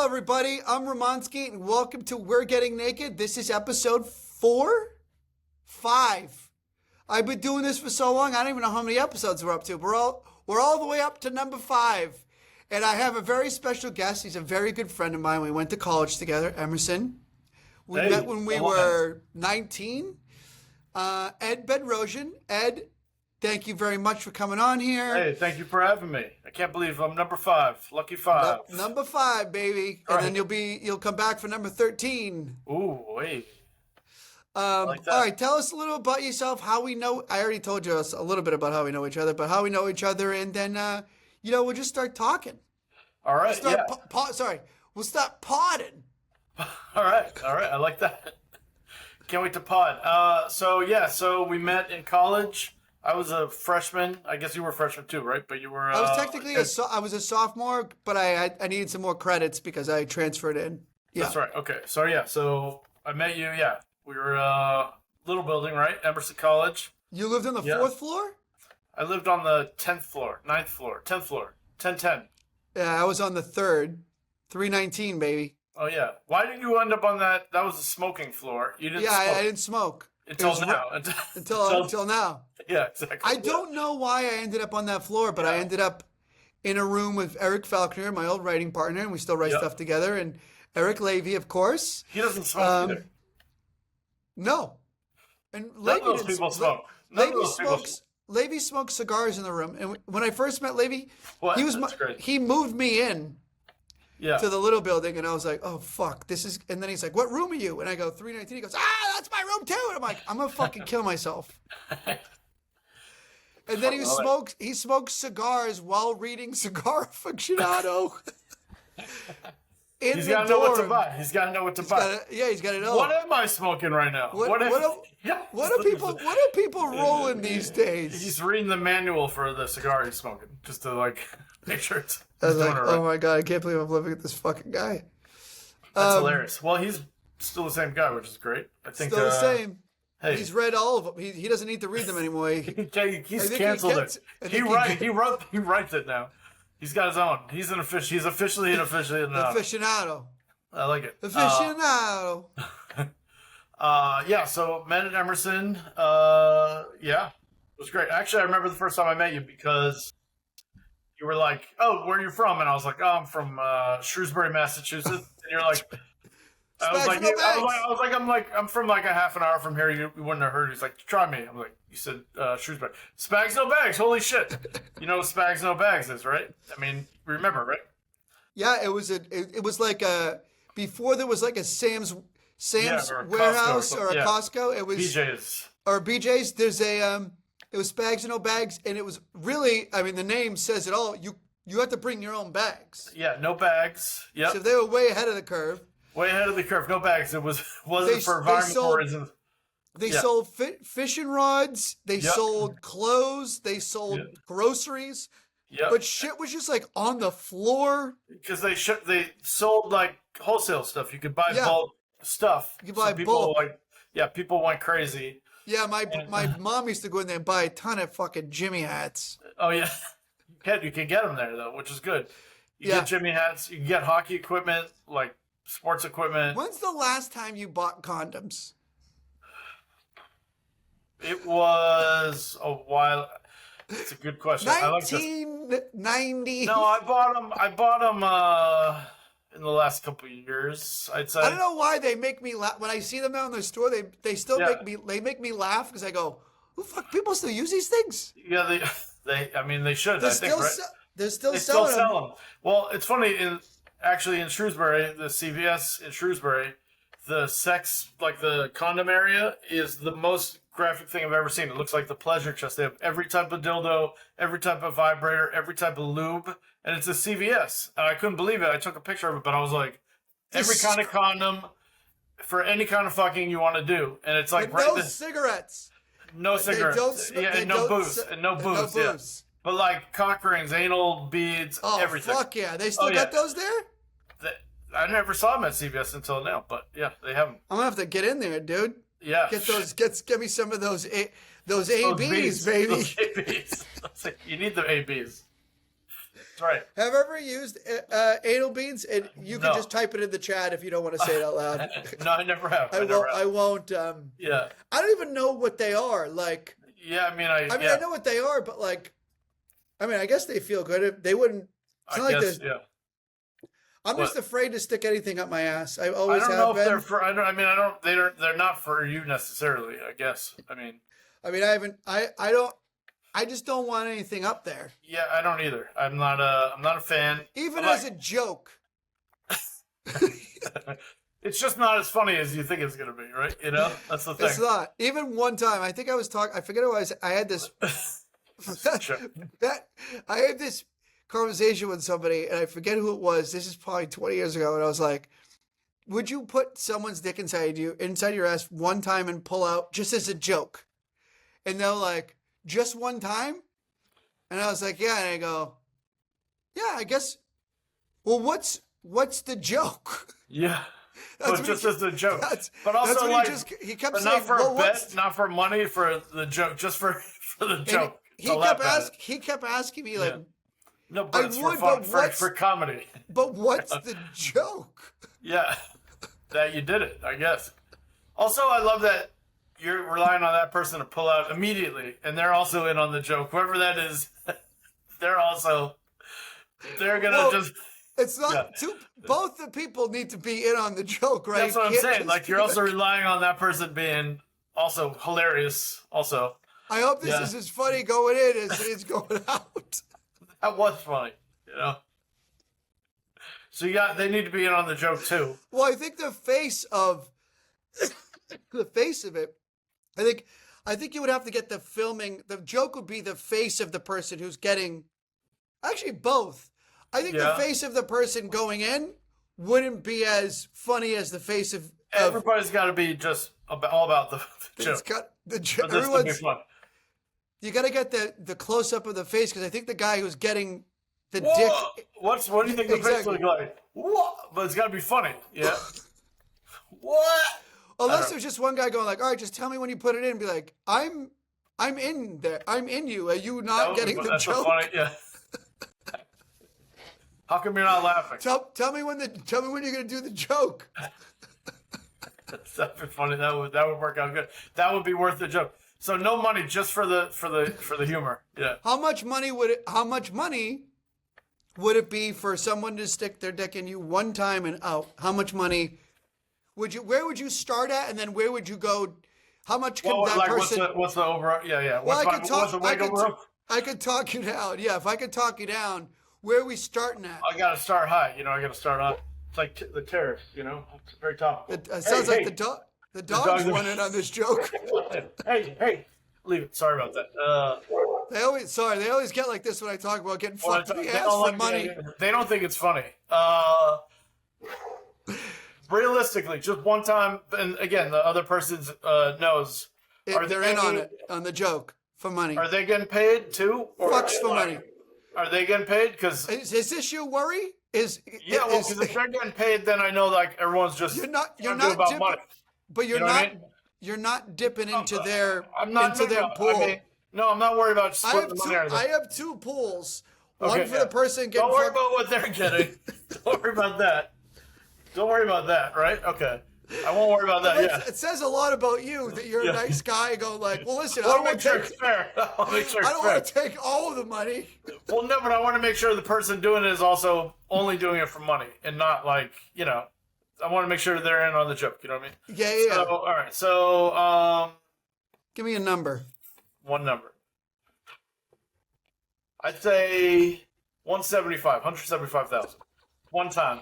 everybody. I'm Romanski, and welcome to We're Getting Naked. This is episode 5. I've been doing this for so long, I don't even know how many episodes we're up to. We're all the way up to number 5. And I have a very special guest. He's a very good friend of mine. We went to college together, Emerson. We met when we were 19. Ed Bedrosian. Ed, thank you very much for coming on here. Hey, thank you for having me. I can't believe I'm number 5. Lucky 5. Number 5, baby. All and right. then you'll come back for number 13. Ooh, wait. All right, tell us a little about yourself, how we know. I already told you a little bit about how we know each other, but how we know each other, and then, we'll just start talking. All right, We'll start podding. All right. I like that. Can't wait to pod. So we met in college. I was a freshman. I guess you were a freshman too, right? But you were. I was technically I was a sophomore, but I needed some more credits because I transferred in. Yeah. That's right. Okay. So I met you. Yeah. We were little building, right? Emerson College. You lived on the 4th floor? I lived on the 10th floor, 9th floor, 10th floor, 1010. Yeah, I was on the 3rd. 319, baby. Oh, yeah. Why did you end up on that? That was the smoking floor. You didn't smoke. I didn't smoke. Until now. Until now. Yeah, exactly. I don't know why I ended up on that floor, but I ended up in a room with Eric Falconer, my old writing partner, and we still write stuff together. And Eric Levy, of course. He doesn't smoke either. No. And None of those people smoke. Levy smokes cigars in the room. And when I first met Levy, he moved me in to the little building, and I was like, oh, fuck, this is... And then he's like, what room are you? And I go, 319. He goes, that's my room, too. And I'm like, I'm going to fucking kill myself. And then he smokes cigars while reading Cigar Aficionado. He's got to know what to buy. He's got to know what to buy. He's got to know. What am I smoking right now? What are people rolling these days? He's reading the manual for the cigar he's smoking, just to make sure it's. I was like, oh my god, I can't believe I'm living with this fucking guy. That's hilarious. Well, he's still the same guy, which is great. I think still the same. Hey, he's read all of them. He doesn't need to read them anymore. He's canceled it. He writes it now. He's got his own. He's officially an aficionado. I like it. Aficionado. So met at Emerson. It was great. Actually, I remember the first time I met you because you were like, "Oh, where are you from?" And I was like, "Oh, I'm from Shrewsbury, Massachusetts." And you're like, I'm from like a half an hour from here. You wouldn't have heard. He's like, try me. I'm like, you said Shrewsbury. Spags, no bags. Holy shit. You know what Spags, no bags is, right? I mean, remember, right? Yeah, it was like before there was like a Sam's warehouse or a Costco. It was BJ's. Or BJ's. There's it was Spags and no bags, and it was really, I mean, the name says it all. You have to bring your own bags. Yeah, no bags. Yeah. So they were way ahead of the curve. Way ahead of the curve. No bags. It wasn't for environmental reasons. They sold fishing rods. They sold clothes. They sold groceries. Yep. But shit was just like on the floor. Because they sold like wholesale stuff. You could buy bulk stuff. You could buy bulk. People went crazy. Yeah, my mom used to go in there and buy a ton of fucking Jimmy hats. Oh yeah, you can get them there though, which is good. You get Jimmy hats. You can get hockey equipment, like sports equipment. When's the last time you bought condoms? It was a while. It's a good question. 1990. No, I bought them in the last couple of years. I'd say. I don't know why they make me laugh when I see them out in the store. They still make me laugh because I go, "Who fuck? People still use these things?" Yeah, they should. I think, right? They're still selling them. Well, it's funny. In Shrewsbury, the CVS in Shrewsbury, the the condom area is the most graphic thing I've ever seen. It looks like the pleasure chest. They have every type of dildo, every type of vibrator, every type of lube, and it's a CVS. And I couldn't believe it. I took a picture of it, but I was like, every kind of condom for any kind of fucking you want to do, and it's like cigarettes. No cigarettes. No booze. Yeah. But like cock rings, anal beads, everything. Oh, fuck yeah. They still got those there? I never saw them at CVS until now, but yeah, they have them. I'm going to have to get in there, dude. Yeah. Get me some of those ABs, baby. Those ABs. You need the ABs. That's right. Have you ever used anal beads? And you can No. just type it in the chat if you don't want to say it out loud. No, I never have. I never won't. have. I won't. Yeah. I don't even know what they are. Like, Yeah, I know what they are, but like, I guess they feel good. They wouldn't. It's not like this. Yeah. I'm just afraid to stick anything up my ass. I I always don't have know if been. they're for. I don't. I mean, I don't. They're not for you necessarily. I guess. I mean. I haven't. I don't. I just don't want anything up there. Yeah, I don't either. I'm not a fan. Even as a joke. It's just not as funny as you think it's gonna be, right? You know, that's the thing. It's not. Even one time, I think I was talking. I forget who I was. I had this. Sure. I had this conversation with somebody, and I forget who it was. This is probably 20 years ago, and I was like, "Would you put someone's dick inside your ass one time and pull out just as a joke?" And they're like, "Just one time?" And I was like, "Yeah." And I go, "Yeah, I guess." Well, what's the joke? Yeah. That's But what just he- as a joke. that's- But also that's what like he kept but saying. not for "Well, a what's-" bet, not for money, for the joke, just for the And joke. he to laugh kept at asking. He kept asking me like, Yeah. No, but I it's would, for fun, but for, what's- for comedy. "But what's the joke?" Yeah, that you did it, I guess. Also, I love that you're relying on that person to pull out immediately, and they're also in on the joke. Whoever that is, they're gonna Well, just. It's not Yeah. two. Both the people need to be in on the joke, right? That's what I'm You can't saying. just Like you're be also relying on that person being also hilarious. Also, I hope this Yeah. is as funny going in as it is going out. that was funny, you know. So they need to be in on the joke too. Well, I think the face of it. I think you would have to get the filming. The joke would be the face of the person who's getting. Actually, both. I think Yeah. the face of the person going in wouldn't be as funny as the face of. Everybody's got to be just all about the It's joke. got the For this to be everyone's. fun. You got to get the close up of the face because I think the guy who's getting the Whoa! dick. What do you think the face Exactly. looks like? What? But it's got to be funny. Yeah. What? Unless there's just one guy going like, "All right, just tell me when you put it in." And be like, "I'm in there. I'm in you. Are you not getting the That's so joke? funny. Yeah. How come you're not laughing? Tell me when you're gonna do the joke." That'd be funny. That would work out good. That would be worth the joke. So no money, just for the humor. Yeah. How much money would it be for someone to stick their dick in you one time and out? How much money where would you start at, and then where would you go? How much could that like person? what's the overall? Yeah. Well, What's the wiggle room? I could talk you down. Yeah, if I could talk you down, where are we starting at? I gotta start high. I gotta start on. It's like the terrace. It's very topical. It sounds like hey. the dog's dog's are- running on this joke. Hey, leave it. Sorry about that. They always get like this when I talk about getting fucked in the They ass don't for like money. They don't think it's funny. Realistically, just one time, and again, the other person knows. They're in on it, on the joke for money. Are they getting paid too? Or Fucks for money. Are they getting paid? Because Is this your worry? because if they're getting paid, then I know like everyone's just You're not about dipping, money. but you're You know what I not mean? you're not dipping into their I'm not into their pool. No, I'm not worried about I splitting have the two. money. or anything. I have two pools. One Okay, for yeah. the person getting Don't worry fucked. about what they're getting. Don't worry about that. Don't worry about that, right? Okay. I won't worry about that, yeah. It says a lot about you that you're Yeah. a nice guy. Going like, well, listen, I I don't want to want make to sure take. it's fair. I want to make sure I it's don't fair. want to take all of the money. Well, no, but I want to make sure the person doing it is also only doing it for money and not like, I want to make sure they're in on the joke. You know what I mean? Yeah. So, all right. So, Give me a number. one number. I'd say 175,000. One time.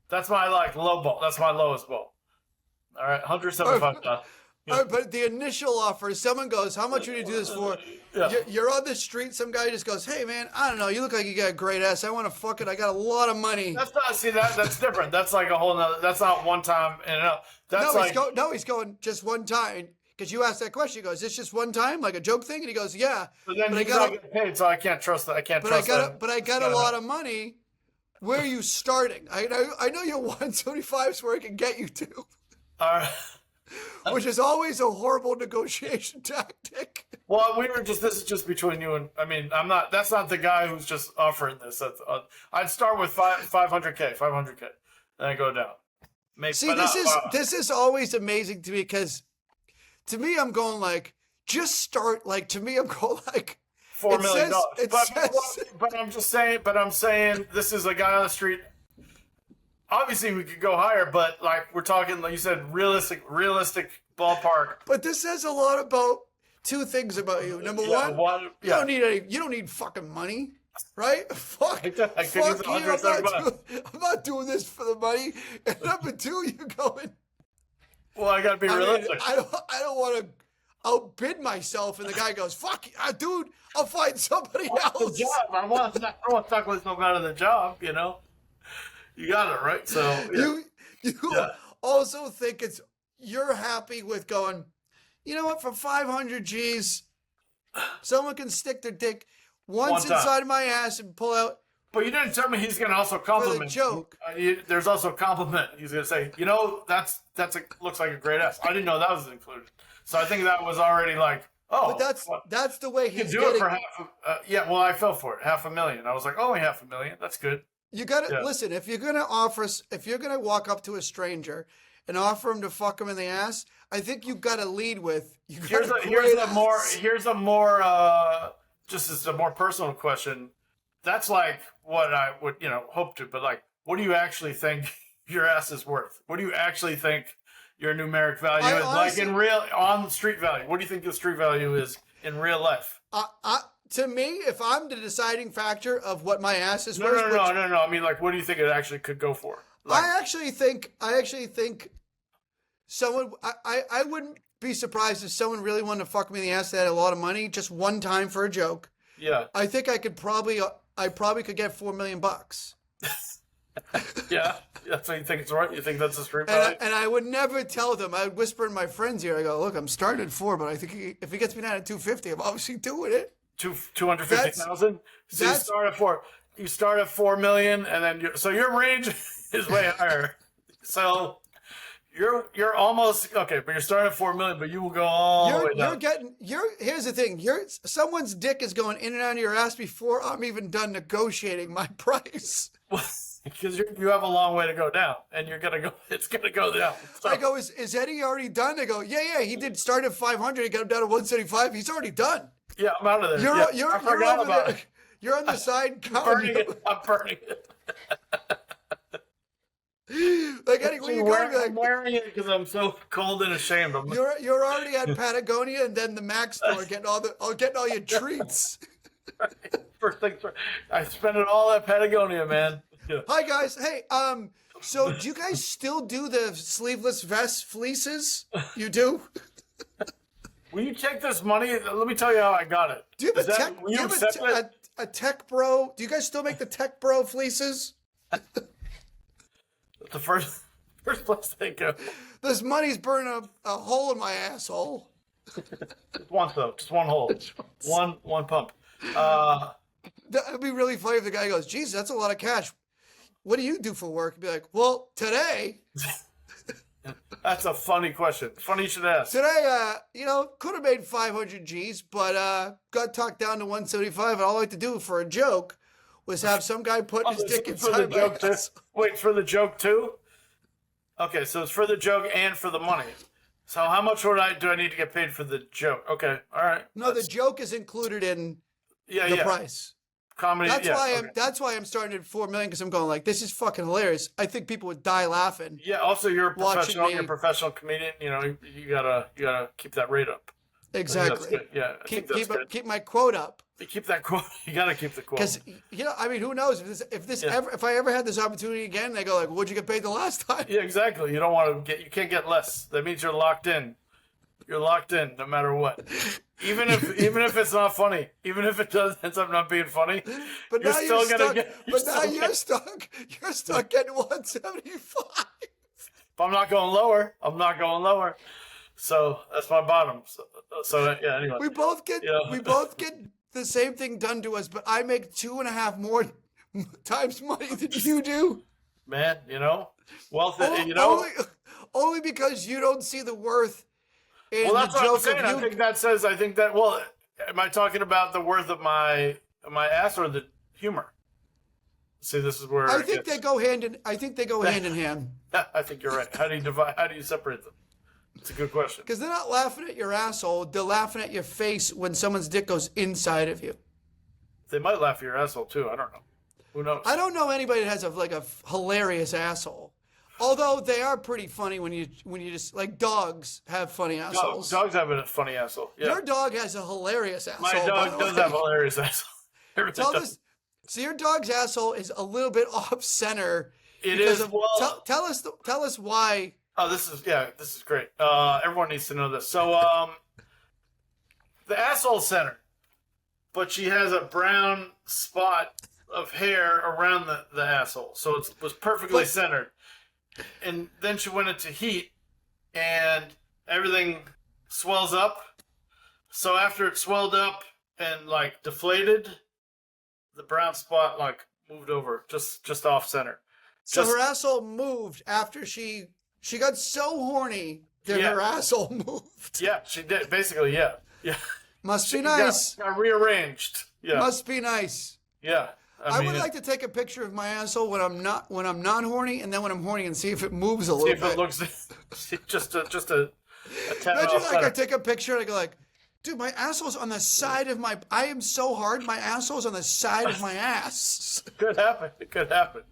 That's my low ball. That's my lowest ball. All right, 175,000. All right, but the initial offer, someone goes, "How much would you do this for?" Yeah. You're on the street. Some guy just goes, "Hey, man, I don't know. You look like you got a great ass. I want to fuck it. I got a lot of money." That's not. See that's different. That's like a whole nother. That's not one time and out. That's He's going just one time. Because you asked that question, he goes, "Is this just one time, like a joke thing?" And he goes, "Yeah." But then I he's got not getting paid, so I can't trust that. I can't trust that. But I got a lot of money. Where are you starting? I know your 175 is where I can get you to. All right. which is always a horrible negotiation tactic. Well, this is just between you and, I mean, that's not the guy who's just offering this. I'd start with 500K, then I go down. Maybe, See, this is always amazing to me because to me, I'm going like, just start, like, to me, I'm going like, $4 million. But I'm saying this is a guy on the street. Obviously, we could go higher, but like we're talking, like you said, realistic ballpark. But this says a lot about two things about you. Number one, you don't need fucking money, right? Fuck you. I'm not doing this for the money. And number two, you're going. Well, I gotta be realistic. I don't want to outbid myself, and the guy goes, "Fuck, dude, I'll find somebody else." The job. I don't want to talk myself out of the job. You know, you got it right. So you also think you're happy with going. You know what? For 500 G's, someone can stick their dick once inside of my ass and pull out. But you didn't tell me he's going to also compliment. For the joke. There's also a compliment. He's going to say, you know, looks like a great ass. I didn't know that was included. So I think that was already like, oh. But that's the way he's do getting. It for half. Well, I fell for it. $500,000. I was like, only $500,000. That's good. You got to listen. If you're going to walk up to a stranger and offer him to fuck him in the ass, I think you got to lead with. Here's a more just as a more personal question. That's like what I would, hope to, but like, what do you actually think your ass is worth? What do you actually think your numeric value is? Honestly, like in real, on street value, what do you think the street value is in real life? To me, if I'm the deciding factor of what my ass is worth. No. I mean, like, what do you think it actually could go for? Like, I actually think someone, I wouldn't be surprised if someone really wanted to fuck me in the ass that had a lot of money just one time for a joke. Yeah. I think I probably could get $4 million. Yeah. So you think it's right? You think that's a street value? And I would never tell them. I would whisper in my friends here. I go, look, I'm starting at 4, but I think if he gets me down at 250, I'm obviously doing it. 250,000. So you start at 4. You start at 4 million, and then so your range is way higher. So you're almost okay, but you're starting at 4 million, but you will go all the way down. Here's the thing. Someone's dick is going in and out of your ass before I'm even done negotiating my price. Because you have a long way to go down, and it's gonna go down. So. I go, is Eddie already done? They go, yeah. He did start at 500. He got him down to 175. He's already done. Yeah, I'm out of there. I forgot about it. You're on the side. I'm burning it. Like Eddie, where you going? I'm wearing it because I'm so cold and ashamed. You're already at Patagonia and then the Mac store getting all your treats. First thing, I spent it all at Patagonia, man. Yeah. Hi guys. Hey, so do you guys still do the sleeveless vest fleeces? You do? Will you take this money? Let me tell you how I got it. Do you have a Tech Bro? Do you guys still make the Tech Bro fleeces? The first place they go. This money's burning a hole in my asshole. Just one hole. One pump. That'd be really funny if the guy goes, "Geez, that's a lot of cash. What do you do for work?" I'd be like, "Well, today." That's a funny question. Funny you should ask. Today, could have made 500 G's, but got talked down to 175. And all I like to do for a joke was have some guy put his dick inside my ass. Wait, for the joke too? Okay, so it's for the joke and for the money. So how much do I need to get paid for the joke? Okay, all right. No, the joke is included in the price. Comedy. That's why I'm starting at 4 million, because I'm going like, this is fucking hilarious. I think people would die laughing. Yeah. Also, you're a professional. You're a professional comedian. You gotta keep that rate up. Exactly. Yeah. Keep my quote up. You keep that quote. You gotta keep the quote. Because who knows if I ever had this opportunity again, they go like, "What'd you get paid the last time?" Yeah, exactly. You don't want to you can't get less. That means you're locked in. You're locked in no matter what. Even if it's not funny, even if it does ends up not being funny, but you're now still gonna get. You're stuck. You're stuck getting 175. But I'm not going lower. So that's my bottom. So yeah. Anyway, we both get the same thing done to us, but I make 2.5 more times money than you do. Man, wealth. only because you don't see the worth in Well, that's the what I'm joke saying. of you. I think that says. I think that. Well, am I talking about the worth of my ass or the humor? See, this is where I think they go hand in. I think they go hand in hand. I think you're right. How do you divide? How do you separate them? It's a good question. Because they're not laughing at your asshole. They're laughing at your face when someone's dick goes inside of you. They might laugh at your asshole too. I don't know. Who knows? I don't know anybody that has a hilarious asshole. Although they are pretty funny when you just like dogs have funny assholes. Dogs have a funny asshole. Yeah. Your dog has a hilarious asshole. My dog does have a hilarious asshole. Tell this. So your dog's asshole is a little bit off center. It is. Tell us why. Oh, this is great. Everyone needs to know this. So, the asshole center, but she has a brown spot of hair around the asshole, so it was perfectly centered. And then she went into heat, and everything swells up. So after it swelled up and like deflated, the brown spot like moved over, just off center. So her asshole moved after she got so horny that her asshole moved. Yeah, she did. Basically, yeah. Must be nice. Got rearranged. Yeah. Must be nice. Yeah. I would like to take a picture of my asshole when I'm not horny, and then when I'm horny, and see if it moves a little bit. See if it looks just a tad Imagine off like I center. take a picture and I go like, dude, my asshole's on the side of my. I am so hard. My asshole's on the side of my ass. Could happen. It could happen.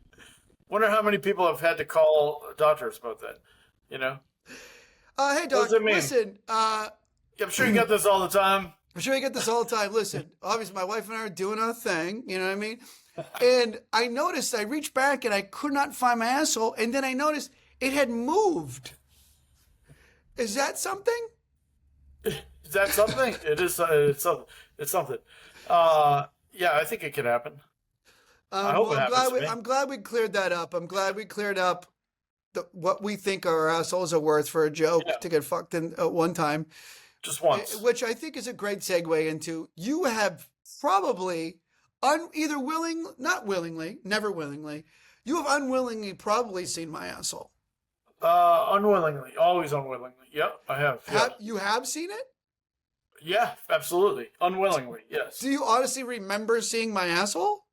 Wonder how many people have had to call doctors about that. You know. Hey, doc. does it mean? Listen. I'm sure you get this all the time. I'm sure you get this all the time. Listen, obviously my wife and I are doing our thing, you know what I mean? And I noticed, I reached back and I could not find my asshole, and then I noticed it had moved. Is that something? Is that something? It is. It's something. It's something. Yeah, I think it could happen. I hope it happens to me. I'm glad we cleared that up. I'm glad we cleared up what we think our assholes are worth for a joke to get fucked in at one time. Just once. Which I think is a great segue into, you have probably, either not willingly, never willingly, you have unwillingly probably seen my asshole. Unwillingly. Always unwillingly. Yep, I have. Yeah. You have seen it? Yeah, absolutely. Unwillingly, yes. Do you honestly remember seeing my asshole?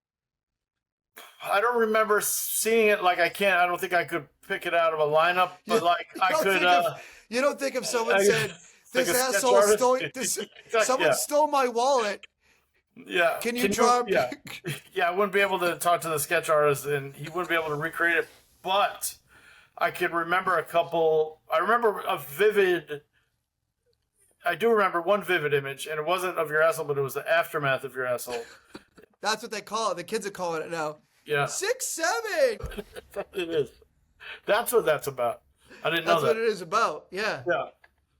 I don't remember seeing it. Like I don't think I could pick it out of a lineup, but like I could. You don't think if someone said, like this a sketch asshole artist? stole, someone stole my wallet. Yeah. Can you draw? Yeah, I wouldn't be able to talk to the sketch artist, and he wouldn't be able to recreate it. But I could remember a couple. I remember a vivid. I do remember one vivid image, and it wasn't of your asshole, but it was the aftermath of your asshole. That's what they call it. The kids are calling it now. Yeah. 6'7". It is. That's what that's about. I didn't know that. That's what it is about. Yeah. Yeah.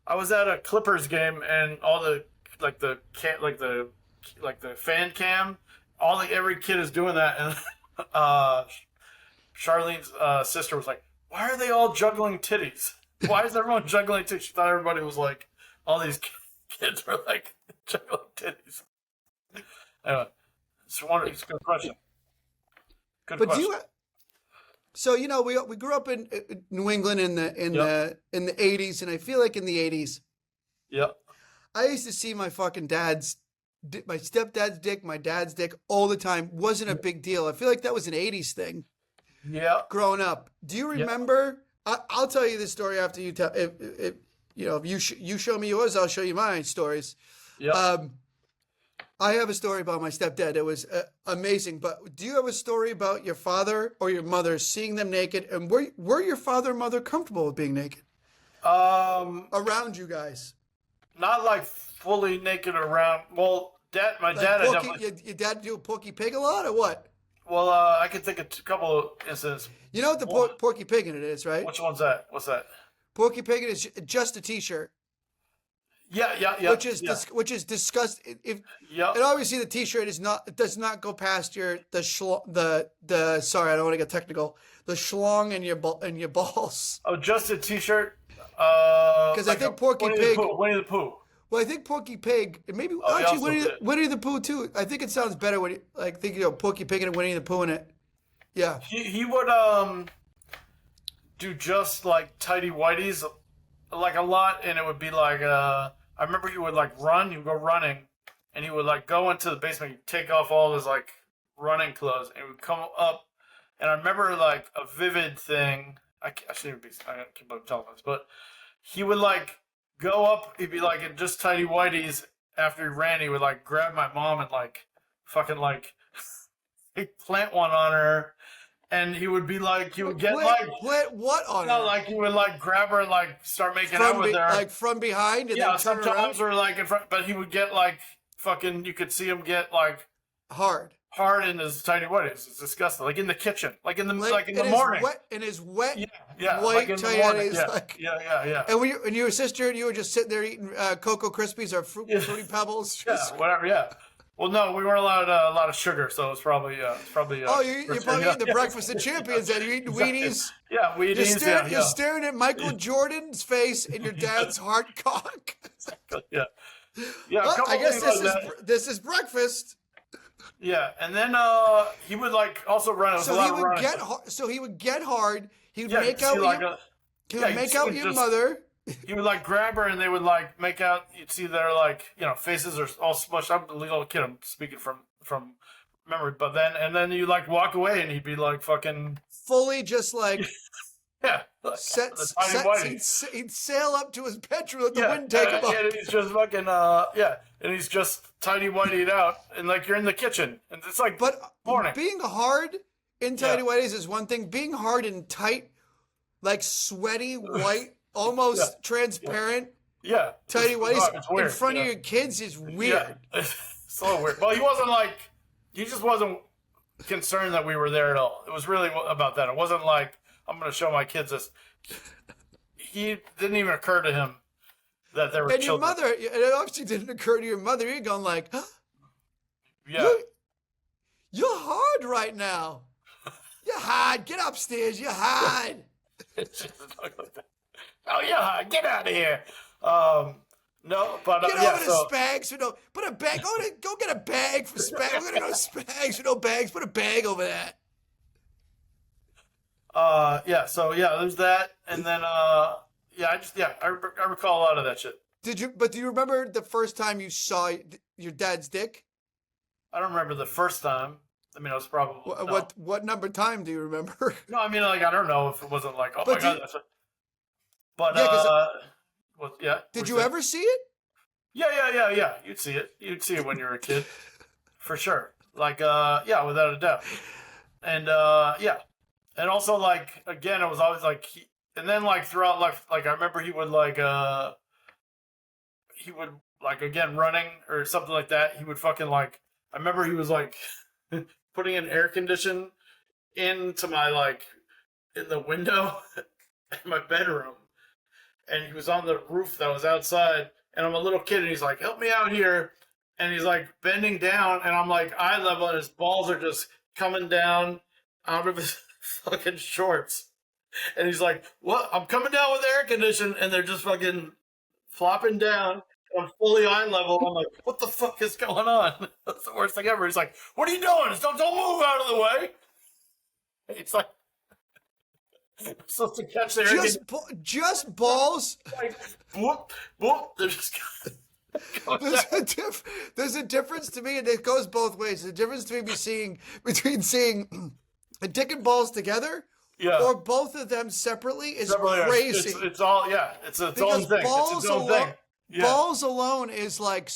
I was at a Clippers game, and all the fan cam, every kid is doing that, and Charlene's sister was like, "Why are they all juggling titties? Why is everyone juggling titties?" She thought everybody was like, all these kids were like juggling titties. Anyway, it's a good question. Good question. So we grew up in New England in the 80s, and I feel like in the 80s, I used to see my my stepdad's dick, my dad's dick all the time. Wasn't a big deal. I feel like that was an 80s thing. Yeah. Growing up, do you remember? I'll tell you this story after you tell. If you show me yours, I'll show you my stories. Yeah. I have a story about my stepdad. It was amazing. But do you have a story about your father or your mother seeing them naked? And were your father and mother comfortable with being naked? Around you guys? Not like fully naked around. Well, my dad. Your dad do a Porky Pig a lot, or what? Well, I can think of a couple of instances. You know what the Porky Pig in it is, right? Which one's that? What's that? Porky Pig is just a T-shirt. Yeah. Which is disgusting. And obviously the T-shirt does not go past the sorry, I don't want to get technical. The schlong and your balls. Oh, just a T-shirt. Because I think Porky Pig. Winnie the Pooh. Well, I think Porky Pig, and maybe Winnie the Pooh too. I think it sounds better when you think Porky Pig and Winnie the Pooh in it. Yeah. He would do just like tidy whities, like a lot, and it would be like I remember he would like run, he would go running, and he would like go into the basement, he'd take off all his like running clothes, and he would come up, and I remember like a vivid thing. I shouldn't be. I can't keep on telling this, but he would like go up. He'd be like in just tidy whities. After he ran, he would like grab my mom and like fucking like plant one on her, and he would be like, he would get plant what on her? Like he would like grab her and like start making out with her, like from behind, and yeah, then turn sometimes around? or like in front, but he would get like fucking. You could see him get like hard in his tidy whities. It's disgusting. Like in the kitchen, like in the in morning, in his wet, yeah, white like in the tidy morning. whities, Yeah, like. yeah. And your sister and you were just sitting there eating Cocoa Krispies or Fruity Pebbles. Yeah, whatever. Yeah. Well, no, we weren't allowed a lot of sugar, so it's probably. You're probably eating the breakfast of champions, and you're eating Wheaties. Yeah, Wheaties. You're staring at Michael Jordan's face and your dad's hard cock. Yeah. Yeah. Well, I guess this is breakfast. Yeah, and then he would like also run. So he would get hard. So he would get hard. He would make out with your mother. He would like grab her, and they would like make out. You'd see their like faces are all smushed. I'm a little kid. I'm speaking from memory, but then you like walk away, and he'd be like fucking fully just like. Yeah, he'd sail up to his bedroom, let the wind take him up. And he's just fucking, and he's just tidy whiteyed out, and like you're in the kitchen, and it's like morning. Being hard in tidy whities is one thing. Being hard and tight, like sweaty, white, almost transparent, tidy whities in front of your kids is weird. Yeah. It's so weird. Well, he just wasn't concerned that we were there at all. It was really about that. It wasn't like, I'm going to show my kids this. He didn't even occur to him that there were and children. And your mother, it obviously didn't occur to your mother. You're going like, huh? Yeah. You're hard right now. You're hard. Get upstairs. You're hard. Oh, yeah, get out of here. No, but get over to Spags for no. Put a bag. Go get a bag for Spags. We're gonna go to Spags for no bags. Put a bag over that. There's that, and then I recall a lot of that shit. But do you remember the first time you saw your dad's dick? I don't remember the first time. I mean, I was probably what number time do you remember? No, I mean, like I don't know if it wasn't like my god. But did you ever see it? Yeah. You'd see it. You'd see it when you were a kid, for sure. Like without a doubt. And and also like again, it was always like and then like throughout life, like I remember he would again running or something like that. He would fucking like. I remember he was like putting an air condition into my like in the window in my bedroom. And he was on the roof that was outside, and I'm a little kid, and he's like, help me out here. And he's like bending down, and I'm like eye level, and his balls are just coming down out of his fucking shorts. And he's like, what? I'm coming down with air condition, and they're just fucking flopping down. I'm fully eye level. I'm like, what the fuck is going on? That's the worst thing ever. He's like, what are you doing? Don't move out of the way. It's like, I'm supposed to catch their just balls. Like, boop, boop. They're just there's a difference to me, and it goes both ways. The difference between seeing a dick and balls together, or both of them separately is crazy. It's all it's its own thing. It's its own thing. Yeah. Balls alone is like,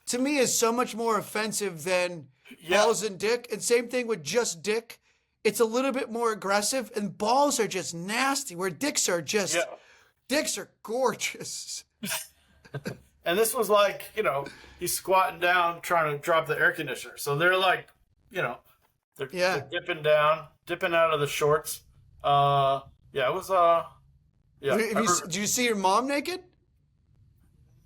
to me, is so much more offensive than balls and dick. And same thing with just dick. It's a little bit more aggressive, and balls are just nasty, where dicks are just, dicks are gorgeous. And this was like, he's squatting down trying to drop the air conditioner. So they're like, they're dipping out of the shorts. It was, Did you see your mom naked?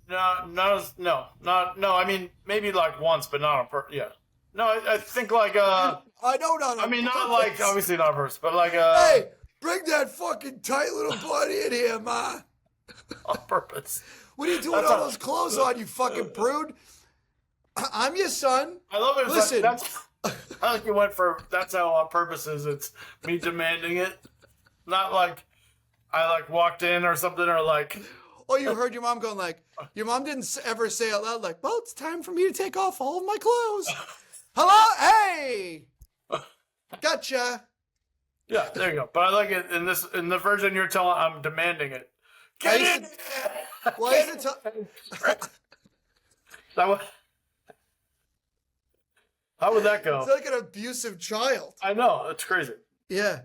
No. I mean, maybe like once, but not on purpose. Yeah. No, I think like I know not. I mean, not like obviously not purpose, but like hey, bring that fucking tight little body in here, ma. On purpose. What are you doing all those clothes on, you fucking prude? I'm your son. I love it. Listen, I like you went for that's how on purpose is. It's me demanding it, not like I like walked in or something, or like, Or you heard your mom going like, your mom didn't ever say out loud like, well, it's time for me to take off all of my clothes. Hello? Hey! Gotcha. yeah, there you go. But I like it in the version you're telling. I'm demanding it. Get in. Why is it? How would that go? It's like an abusive child. I know, it's crazy. Yeah.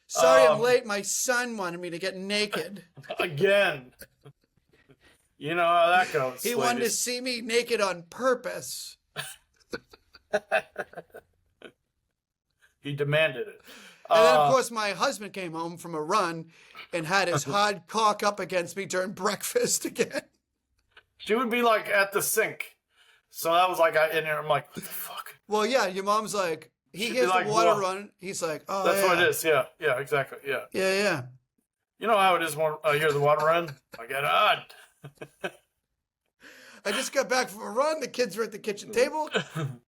Sorry, I'm late. My son wanted me to get naked. Again. You know how that goes. He wanted to see me naked on purpose. He demanded it. And then, of course, my husband came home from a run and had his hard cock up against me during breakfast again. She would be like at the sink. So that was like, in here, I'm like, what the fuck? Well, yeah, your mom's like, he She'd hears be like, the water "Whoa." running. He's like, oh, That's yeah. what it is. Yeah, yeah, exactly. Yeah. Yeah, yeah. You know how it is when I hear the water run? I get on. I just got back from a run. The kids are at the kitchen table.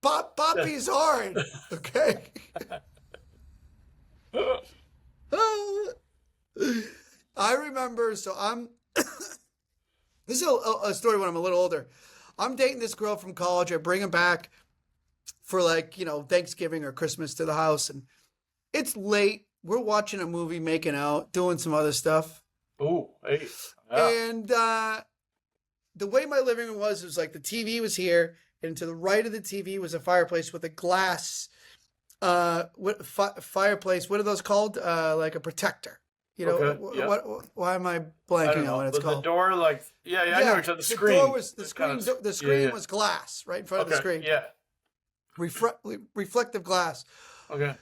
Poppy's hard. Okay. I remember, so I'm, this is a story when I'm a little older. I'm dating this girl from college. I bring her back for like, Thanksgiving or Christmas to the house. And it's late. We're watching a movie, making out, doing some other stuff. Ooh, hey. Yeah. And the way my living room was like the TV was here. And to the right of the TV was a fireplace with a glass fireplace. What are those called? Like a protector. Okay, yeah. Why am I I blanking don't know. on what it's The called? door, like, yeah, I know what you're the screen. The screen was glass right in front of the screen. Yeah. Reflective glass. Okay.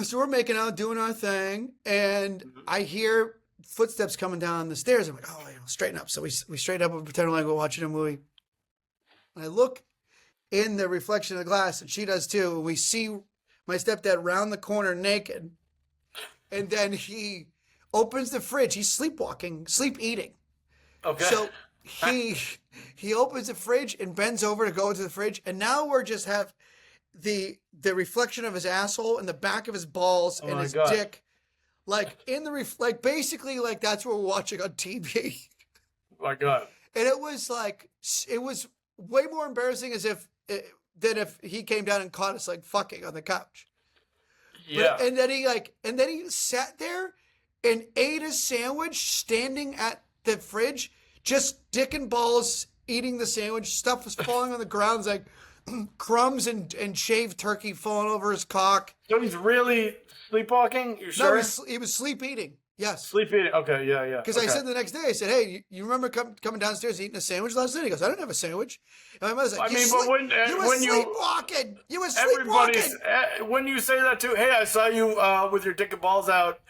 So we're making out, doing our thing, and I hear footsteps coming down the stairs. I'm like, oh, straighten up. So we straighten up and pretend like we're watching a movie. And I look in the reflection of the glass, and she does too. And we see my stepdad round the corner naked, and then he opens the fridge. He's sleepwalking, sleep eating. Okay. So he opens the fridge and bends over to go into the fridge, and now we're just have the reflection of his asshole and the back of his balls and his dick, like in the basically like that's what we're watching on TV. Oh my God. And it was way more embarrassing than if he came down and caught us like fucking on the couch. Yeah. But, and then he sat there and ate a sandwich standing at the fridge, just dick and balls eating the sandwich. Stuff was falling on the ground, like crumbs and shaved turkey falling over his cock. So he's really sleepwalking? You sure? No, he was sleep eating. Yes. Sleep eating. Okay, yeah, yeah. Because I said the next day, I said, hey, you remember coming downstairs eating a sandwich last night? He goes, I didn't have a sandwich. And my mother's like, you were sleepwalking. You were sleepwalking. When you say that too, hey, I saw you with your dick and balls out,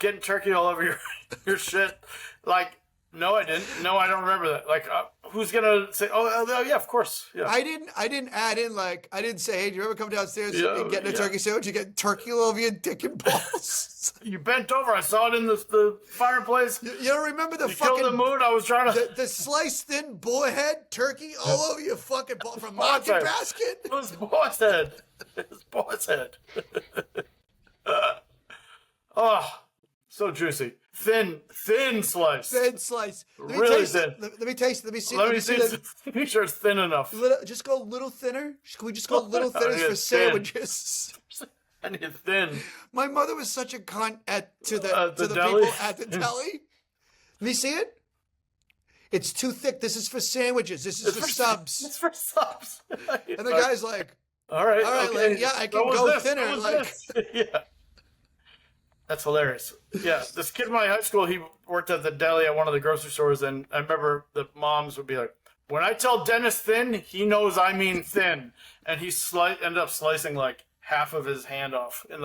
getting turkey all over your shit. Like, no, I didn't. No, I don't remember that. Like, who's gonna say? Oh, yeah, of course. Yeah. I didn't add in like I didn't say, hey, do you ever come downstairs and get a turkey sandwich? You get turkey all over your dick and balls. You bent over. I saw it in the fireplace. You don't remember the you fucking killed the mood. I was trying to the sliced thin bullhead turkey all over your fucking ball from Market Basket. It was boss head. It was boss head. Oh, so juicy. Thin slice. Thin slice. Really thin. Let me taste it. Let me see. Let me see. Make sure it's thin enough. Just go a little thinner. Can we just go a little thinner for sandwiches? I need thin. My mother was such a cunt to the deli? people at the deli. Let me see it. It's too thick. This is for sandwiches. This is for subs. It's for subs. And the guy's like, all right, okay. Like, yeah, I can go thinner. Like, yeah. That's hilarious. Yeah, this kid in my high school, he worked at the deli at one of the grocery stores, and I remember the moms would be like, when I tell Dennis thin, he knows I mean thin. And he ended up slicing like half of his hand off. It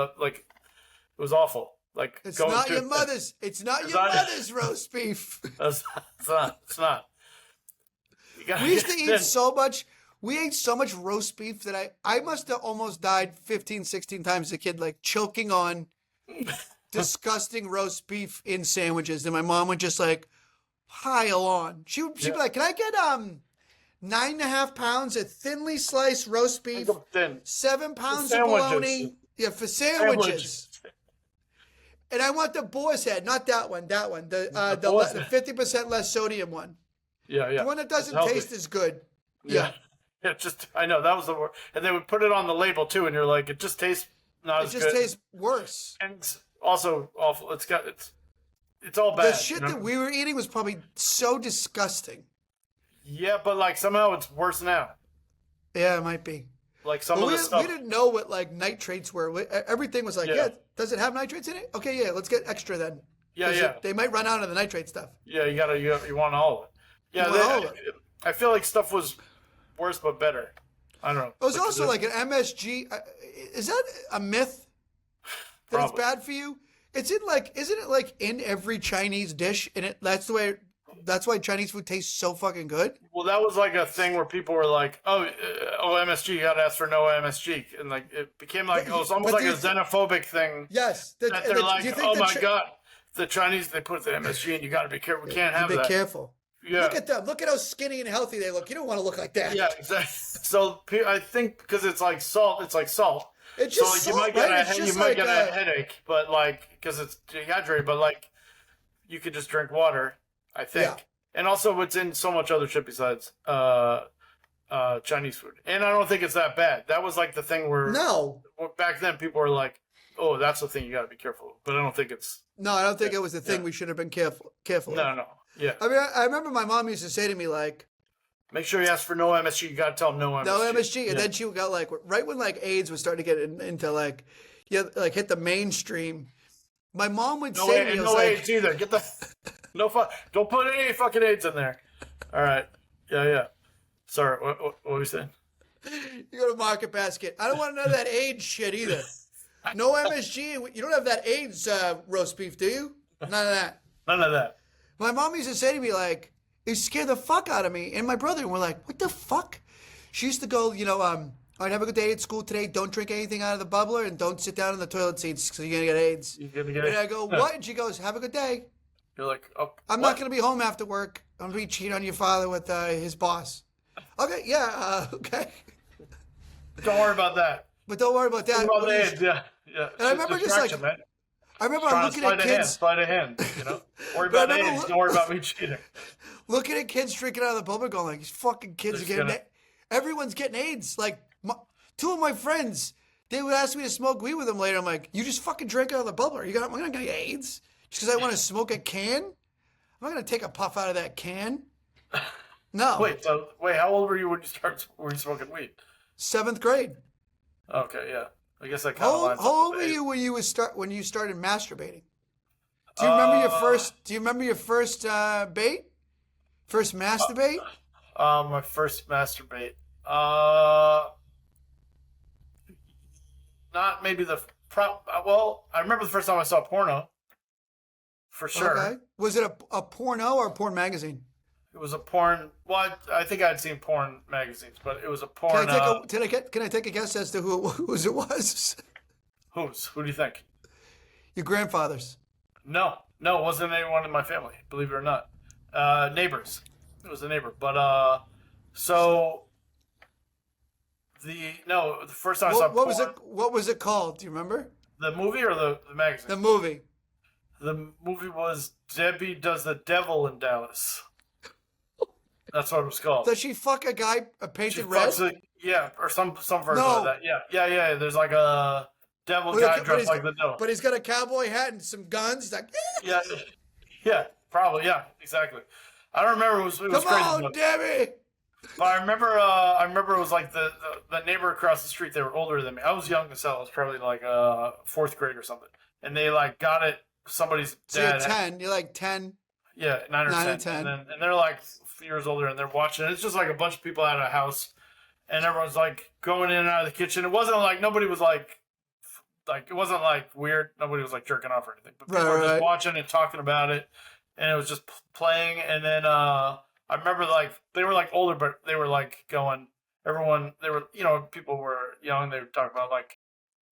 was awful. Like, it's not your mother's. It's not your mother's roast beef. It's not. We used to eat so much. We ate so much roast beef that I must have almost died 15, 16 times as a kid, like choking on disgusting roast beef in sandwiches. And my mom would just like pile on. She'd be like, can I get 9.5 pounds of thinly sliced roast beef, 7 pounds of bologna? Yeah, for sandwiches. And I want the boar's head, not that one. That one, the boar's the head. 50% less sodium one. Yeah, yeah. The one that doesn't It's healthy. taste as good. Yeah. Yeah, I know that was the word. And they would put it on the label too, and you're like, it just tastes not It as just good. tastes worse. And it's also awful. It's all bad. The shit you know? that we were eating was probably so disgusting. Yeah, but like somehow it's worse now. Yeah, it might be. Like some But of we, the stuff. we didn't know what like nitrates were. Everything was like, Yeah. yeah, does it have nitrates in it? Okay, yeah, let's get extra then. Yeah, 'Cause yeah. They might run out of the nitrate stuff. Yeah, you want all of it. Yeah, You want all of I feel like stuff was worse but better. I don't know. It was also like an MSG. Is that a myth that Probably. it's bad for you? Isn't it like in every Chinese dish? And that's why Chinese food tastes so fucking good. Well, that was like a thing where people were like, "Oh, MSG, you gotta ask for no MSG," and like it became like it's almost like a xenophobic thing. Yes, That they're like, do you think "Oh my god, the Chinese they put the MSG, and you got to be careful. We can't have Be that." careful. Yeah. Look at them. Look at how skinny and healthy they look. You don't want to look like that. Yeah, exactly. So I think because it's like salt, It's So just like, salt, you might get right? It's just you might like, get a headache, but like because it's dehydrated, but like you could just drink water. I think. Yeah. And also, it's in so much other shit besides Chinese food. And I don't think it's that bad. That was like the thing where No. back then people were like, "Oh, that's the thing you got to be careful of." But I don't think it's. No, I don't think it was the thing we should have been careful of. No. Yeah. I mean, I remember my mom used to say to me like, Make sure you ask for no MSG. You got to tell them no MSG. no MSG, and Yeah. then she got like right when like AIDS was starting to get into like, yeah, like hit the mainstream. My mom would say to me, no like, AIDS either. Get the don't put any fucking AIDS in there. All right. Yeah. Sorry. What were we saying? you go to Market Basket. I don't want none of that AIDS shit either. No MSG. You don't have that AIDS roast beef, do you? None of that. None of that. My mom used to say to me, like, it scared the fuck out of me and my brother. And we're like, what the fuck? She used to go, all right, have a good day at school today. Don't drink anything out of the bubbler and don't sit down in the toilet seats because you're going to get AIDS. You're gonna get And I it. go, what? And she goes, have a good day. You're like, oh, I'm not going to be home after work. I'm going to be cheating on your father with his boss. Okay, yeah, okay. Don't worry about that. But don't worry about that. About the AIDS, yeah. And I remember just like, man. I remember I'm Trying to looking sleight at of hand, kids. sleight of hand. Worry But I about remember AIDS. Don't worry about me cheating. Looking at kids drinking out of the bubbler, going like, these fucking kids are getting everyone's getting AIDS. Like, two of my friends, they would ask me to smoke weed with them later. I'm like, you just fucking drink out of the bubbler. I'm not gonna get AIDS just because I want to smoke a can. I'm not gonna take a puff out of that can. No. Wait, how old were you when you smoking weed? 7th grade. Okay, yeah. I guess that kind of lines up How old with were AIDS. you when you started masturbating? Do you remember your first? Do you remember your first bait? First masturbate? My first masturbate. Not maybe well, I remember the first time I saw porno. For sure. Okay. Was it a porno or a porn magazine? It was a porn. Well, I think I'd seen porn magazines, but it was a porn. Can I take a guess as to whose it was? Whose? Who do you think? Your grandfather's. No, it wasn't anyone in my family. Believe it or not, neighbors. It was a neighbor. But so the first time I saw What was porn- it? What was it called? Do you remember? The movie or the magazine? The movie. The movie was Debbie Does the Devil in Dallas. That's what it was called. Does she fuck a guy painted red? Or some version No. of that. Yeah. There's like a devil But guy he's- dressed like the devil. But he's got a cowboy hat and some guns. He's like, Yeah, probably, yeah, exactly. I don't remember. It was come crazy. on, But Debbie. I remember it was like the neighbor across the street. They were older than me. I was young as hell. I was probably like 4th grade or something. And they like got it. Somebody's So you're dad. 10. You're like 10. Yeah, 9 or 9 10. or 10. And they're like a few years older, and they're watching. It's just like a bunch of people at a house, and everyone's like going in and out of the kitchen. It wasn't like nobody was like it wasn't like weird. Nobody was like jerking off or anything. But people were just watching and talking about it, and it was just playing. And then I remember like they were like older, but they were like going. Everyone, they were people were young. They would talk about like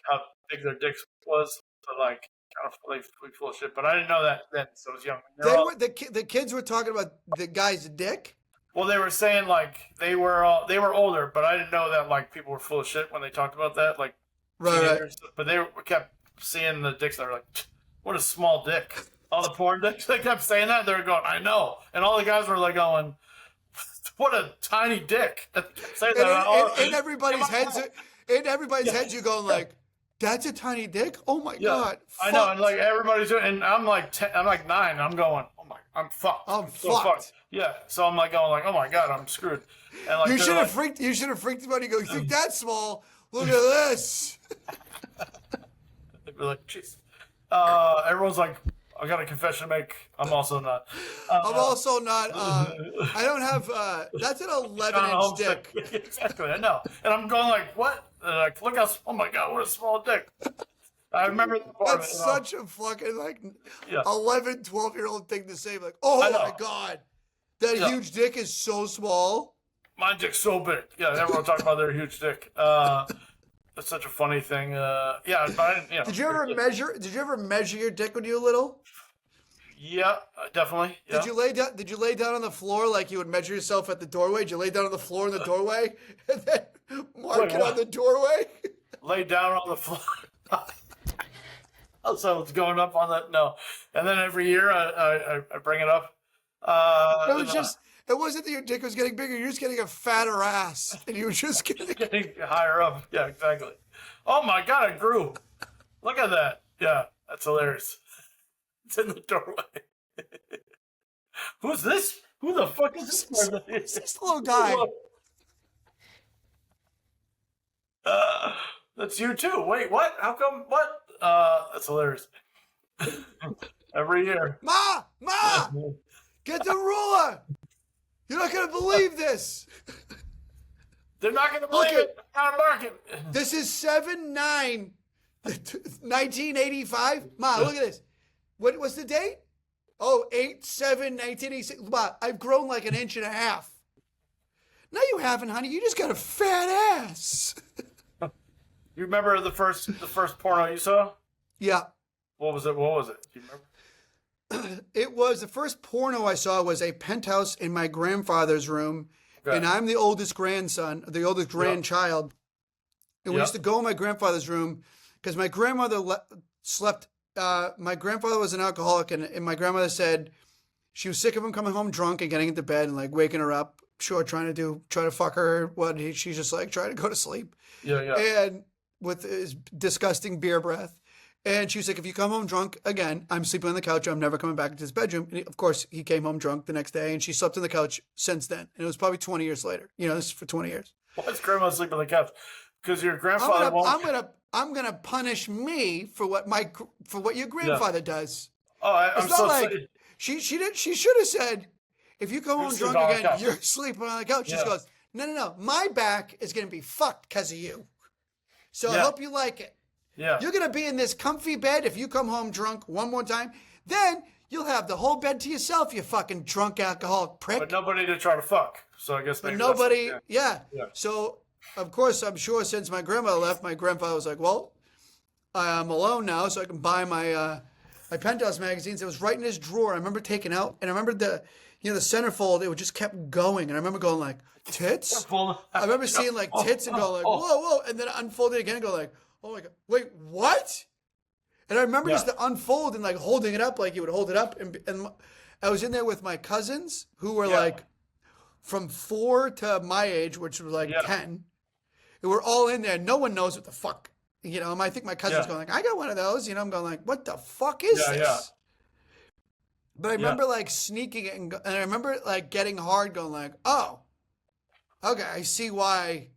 how big their dicks was, but like. Kind of like full of shit, but I didn't know that then, so I was young. The kids were talking about the guy's dick. Well, they were saying like they were older, but I didn't know that like people were full of shit when they talked about that, like Right. But they kept seeing the dicks. They were like, what a small dick. All the porn dicks, they kept saying that. They were going, I know. And all the guys were like going, what a tiny dick. Say that. In everybody's heads, you're going like, that's a tiny dick? Oh my God. I know. And like everybody's doing, and I'm like 10, I'm like 9. I'm going, oh my, I'm fucked. I'm so fucked. Yeah. So I'm like going like, oh my God, I'm screwed. And like, You should have freaked him out. You go, you think that's small? Look at this. They'd be like, jeez. Everyone's like, I got a confession to make. I'm also not. I'm also not. I don't have. That's an 11-inch dick. Exactly, I know. And I'm going like, what? And like, look how. Oh my God, what a small dick. I remember the part That's of it, such a fucking like 11, 12-year-old thing to say. Like, oh my God, that huge dick is so small. My dick's so big. Yeah, everyone talking about their huge dick. That's such a funny thing. But I didn't, Did you ever measure? Did you ever measure your dick when you were little? Yeah, definitely. Yeah. Did you lay down on the floor like you would measure yourself at the doorway? Did you lay down on the floor in the doorway and then mark it on the doorway? Lay down on the floor. So it's going up on that. No, and then every year I bring it up. It wasn't that your dick was getting bigger. You're just getting a fatter ass, and you were just getting higher up. Yeah, exactly. Oh my God, it grew. Look at that. Yeah, that's hilarious. It's in the doorway. Who's this? Who the fuck is this? It's this little guy. That's you too. Wait, what? How come? What? That's hilarious. Every year. Ma! Get the ruler! You're not going to believe this. They're not going to believe it. Not market. This is 7/9, 1985. Ma, look at this. What's the date? Oh, 8/7/1986. Ma, I've grown like 1.5 inches. No, you haven't, honey. You just got a fat ass. You remember the first porno you saw? Yeah. What was it? Do you remember? It was the first porno I saw was a penthouse in my grandfather's room, and I'm the oldest grandson, the oldest grandchild. And we used to go in my grandfather's room because my grandmother slept. My grandfather was an alcoholic, and my grandmother said she was sick of him coming home drunk and getting into bed and like waking her up, trying to fuck her. She's just like trying to go to sleep. Yeah. And with his disgusting beer breath. And she was like, if you come home drunk again, I'm sleeping on the couch. I'm never coming back into his bedroom. And of course, he came home drunk the next day, and she slept on the couch since then. And it was probably 20 years later. You know, this is for 20 years. Why is grandma sleeping on the couch? Because your grandfather won't. I'm gonna punish me for what your grandfather does. Oh, I'm so sorry. She should have said, if you come home drunk again, you're sleeping on the couch. She goes, no. My back is gonna be fucked because of you. So I hope you like it. Yeah. You're going to be in this comfy bed if you come home drunk one more time. Then you'll have the whole bed to yourself, you fucking drunk alcoholic prick. But nobody to try to fuck. So I guess maybe nobody, So, of course, I'm sure since my grandmother left, my grandfather was like, well, I'm alone now, so I can buy my Penthouse magazines. It was right in his drawer. I remember taking out, and I remember the centerfold, it just kept going. And I remember going like, tits? I remember seeing like tits and going like, whoa. And then unfolding again and go like, oh my God, wait, what? And I remember just to unfold and like holding it up like you would hold it up. And I was in there with my cousins who were like from 4 to my age, which was like 10. And we're all in there. No one knows what the fuck. You know, I think my cousin's going like, I got one of those. You know, I'm going like, what the fuck is this? Yeah. But I remember like sneaking it and I remember like getting hard going like, oh, okay, I see why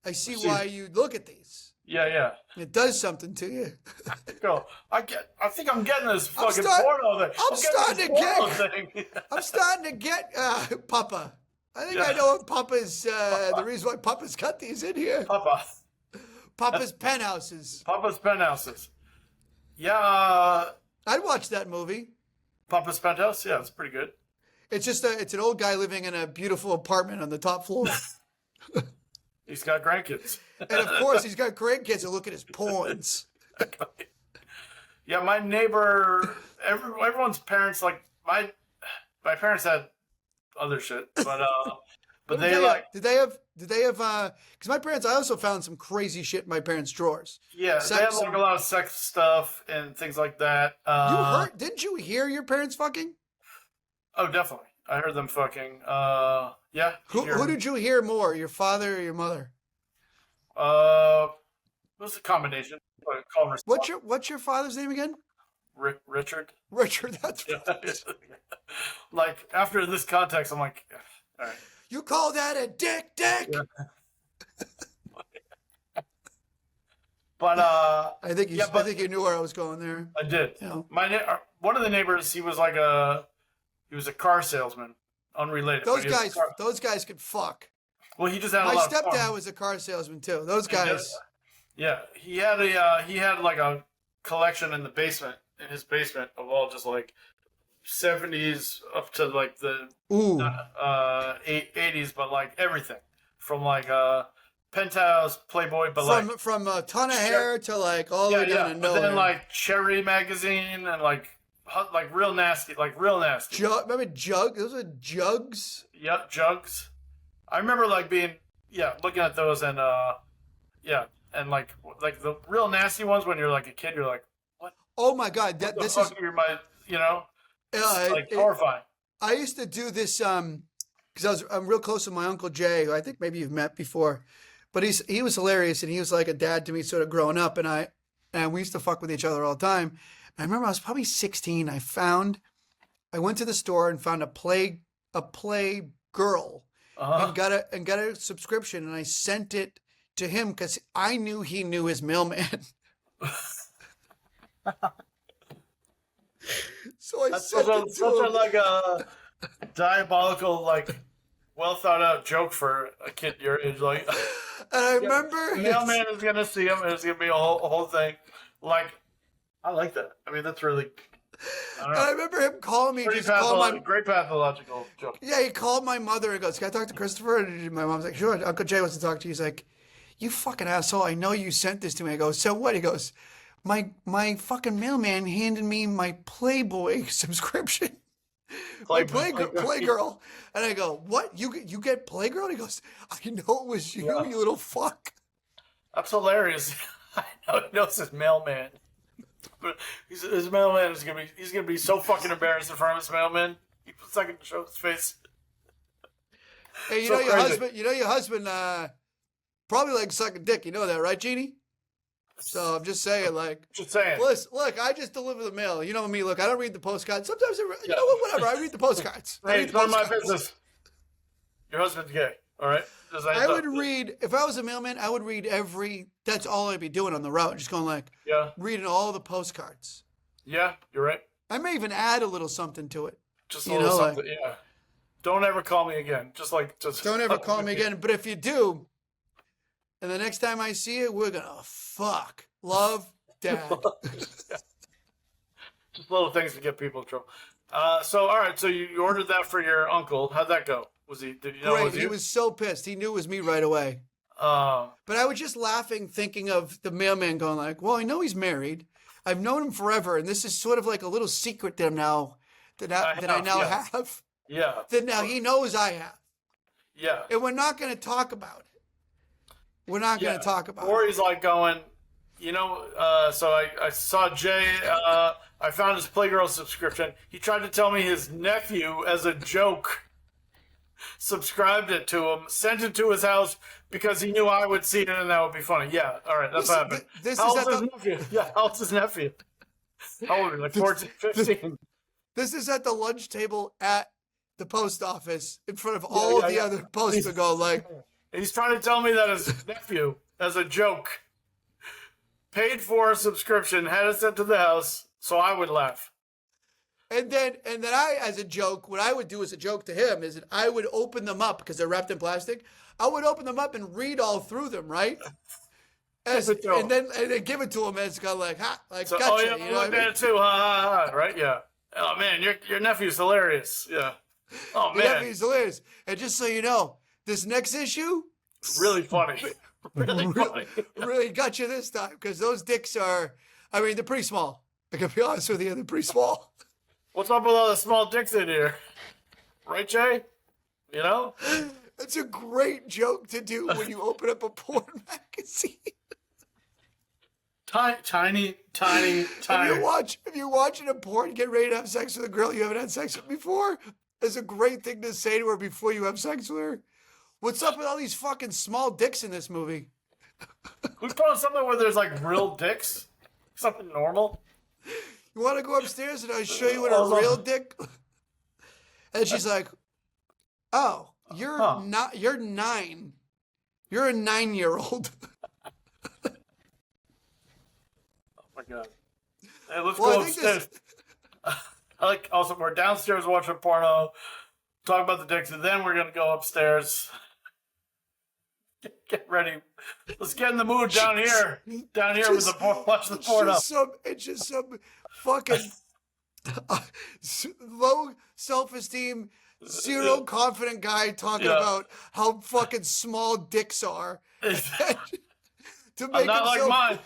you look at these. Yeah. It does something to you. I think I'm getting this fucking porno thing. I'm starting to get Papa. I think I know what Papa's the reason why Papa's got these in here. Papa's penthouses. Papa's penthouses. Yeah. I'd watch that movie. Papa's Penthouse? Yeah, it's pretty good. It's just it's an old guy living in a beautiful apartment on the top floor. He's got grandkids. And of course, he's got grandkids who look at his porns. Yeah, my neighbor, everyone's parents, like, my parents had other shit, but But Let me they tell ya, like, did they have, because my parents, I also found some crazy shit in my parents' drawers. yeah, they have like a lot of sex stuff and things like that. Didn't you hear your parents fucking? Oh, definitely. I heard them fucking. Yeah. Who did you hear more, your father or your mother? It was a combination. Call and response. What's your father's name again? Richard. Richard, that's Yeah. right. Like after this context, I'm like, all right. You call that a dick? Yeah. But I think you. yeah, but I think you knew where I was going there. I did. You know. One of the neighbors, he was a car salesman, unrelated. but Those guys could fuck. Well, he just had a My lot of stepdad fun. was a car salesman too. Those guys. Yeah, he had like a collection in his basement of all just like 70s up to like the Ooh. 80s, but like everything from like Penthouse, Playboy, but From a ton of hair to like all the way down to but nowhere. then like Cherry magazine and like real nasty, Remember Jug? Those were Jugs. Yep, Jugs. I remember like looking at those and and like the real nasty ones when you're like a kid, you're like, what? Oh my God! What the This fuck is are my, it's like horrifying. I used to do this because I'm real close with my Uncle Jay, who I think maybe you've met before, but he was hilarious and he was like a dad to me sort of growing up, and we used to fuck with each other all the time. And I remember I was probably 16. I went to the store and found a play girl and got a subscription, and I sent it to him because I knew he knew his mailman. So I sent it to him. Like a diabolical, like well thought out joke for a kid your age. Like, and I remember the mailman is gonna see him, and it's gonna be a whole thing. Like, I like that. I mean, that's really. I remember him calling me. Great pathological joke. Yeah, he called my mother and goes, "Can I talk to Christopher?" And my mom's like, "Sure." Uncle Jay wants to talk to you. He's like, "You fucking asshole! I know you sent this to me." I go, "So what?" He goes, My fucking mailman handed me my Playboy subscription. My Playgirl. And I go, "What? You get Playgirl?" And he goes, "I know it was you, you little fuck." That's hilarious. I know he knows his mailman. But his mailman is gonna be so fucking embarrassed in front of his mailman. He's not gonna show his face. Hey, you know your husband probably likes sucking dick. You know that, right, Jeannie? So I'm just saying, listen, look, I just deliver the mail. You know me, look, I don't read the postcards. Sometimes, you know what, whatever, I read the postcards. Hey, it's none of my business. Your husband's gay, all right? I would read, if I was a mailman, I would read that's all I'd be doing on the route, just going reading all the postcards. Yeah, you're right. I may even add a little something to it. Just a little something, yeah. Don't ever call me again. Don't ever call me again. But if you do, and the next time I see you, we're gonna fuck. Love, Dad. Just little things to get people in trouble. So all right, so you ordered that for your uncle. How'd that go? Did you know? Great. He was so pissed. He knew it was me right away. But I was just laughing, thinking of the mailman going like, "Well, I know he's married. I've known him forever, and this is sort of like a little secret that I now have. Yeah. That now he knows I have. Yeah. And we're not going to talk about it. We're not going to talk about it. Or he's like going, so I saw Jay, I found his Playgirl subscription. He tried to tell me his nephew, as a joke, subscribed it to him, sent it to his house because he knew I would see it and that would be funny. Yeah, all right, that's what happened. How old is his nephew? Yeah, how old is his nephew? How old are you, like 14, 15? This is at the lunch table at the post office in front of all the other posts to go like... He's trying to tell me that his nephew, as a joke, paid for a subscription, had it sent to the house, so I would laugh. And then I, as a joke, what I would do as a joke to him is that I would open them up because they're wrapped in plastic. I would open them up and read all through them, right? And then give it to him as kind of like, gotcha. Oh, yeah, you know look at it too, ha, ha, ha, right? Yeah. Oh, man, your nephew's hilarious. Yeah. Oh, man. Your nephew's hilarious. And just so you know, this next issue... Really funny. Really funny. Really got you this time, because those dicks are, they're pretty small. I can be honest with you, they're pretty small. What's up with all the small dicks in here? Right, Jay? You know? That's a great joke to do when you open up a porn magazine. Tiny. If you're watching a porn, get ready to have sex with a girl you haven't had sex with before, it's a great thing to say to her before you have sex with her. What's up with all these fucking small dicks in this movie? We put on something where there's like real dicks. Something normal. You want to go upstairs and I'll show you what a real dick? And she's like, "Oh, you're not. You're 9. You're a 9-year-old." Oh my god! Hey, let's go upstairs. Also, we're downstairs watching porno, talk about the dicks, and then we're gonna go upstairs. Get ready. Let's get in the mood down here. Down here with the watch the porno. It's just some fucking low self-esteem, zero confident guy talking about how fucking small dicks are. To make not like mine.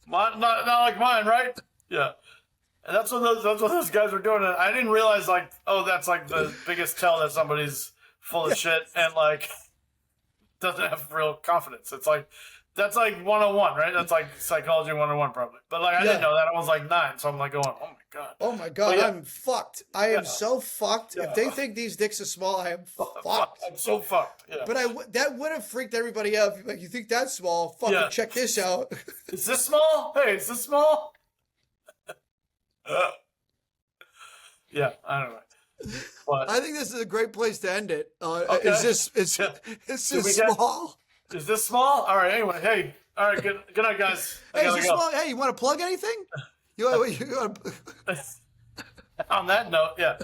Not like mine, right? Yeah. And that's what those guys were doing. I didn't realize that's like the biggest tell that somebody's full of shit and like doesn't have real confidence. It's like that's like 101, right? That's like psychology 101 probably. But like I didn't know that. I was like 9, so I'm like going, oh my god. Oh my god, I'm fucked. I am so fucked. If they think these dicks are small, I am fucked. I'm so fucked. Yeah. But that would have freaked everybody out. Like, you think that's small? Fucking check this out. Is this small? Hey, is this small? Yeah, I don't know. But, I think this is a great place to end it. Okay. Is this small? Is this small? All right. Anyway, hey. All right. Good night, guys. Hey, is this small? Hey, you want to plug anything? You want On that note, yeah.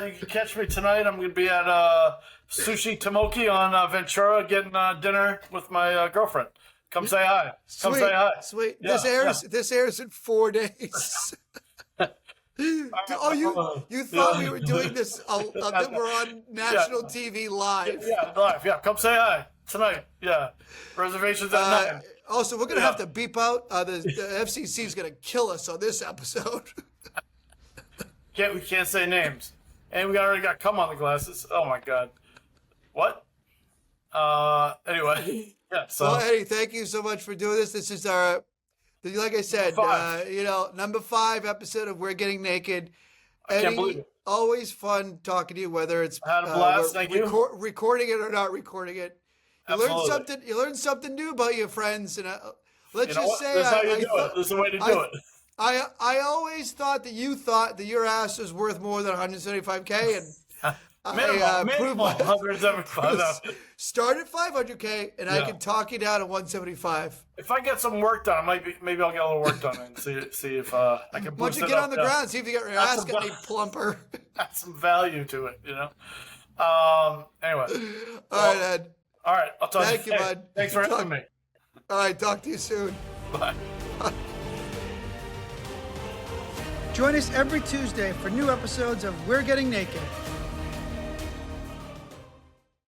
You can catch me tonight. I'm going to be at Sushi Tomoki on Ventura getting dinner with my girlfriend. Come say hi. Come say hi. Sweet. Yeah, this airs in 4 days. You thought we were doing this? That we're on national TV live. Yeah, live. Yeah, come say hi tonight. Yeah, reservations at 9. Also, we're gonna have to beep out. The FCC is gonna kill us on this episode. We can't say names, and we already got cum on the glasses. Oh my god. What? Anyway. Yeah. So. Well, Eddie, thank you so much for doing this. This is our. Like I said, number 5 episode of We're Getting Naked. I can't believe it. Always fun talking to you, whether it's I had a blast. Thank you. Recording it or not recording it. You learn something new about your friends, and let's just say this is how you do it. This is the way to do it. I always thought that you thought that your ass was worth more than $175K, and minimum 175. Start at $500K, and I can talk you down to 175. If I get some work done, maybe I'll get a little work done and see if I can boost it up. Why don't you get on the ground, see if you get your ass get any plumper. Add some value to it, you know. Anyway. All right, Ed. All right, I'll talk to you. Thank you, bud. Thanks for having me. All right, talk to you soon. Bye. Join us every Tuesday for new episodes of We're Getting Naked.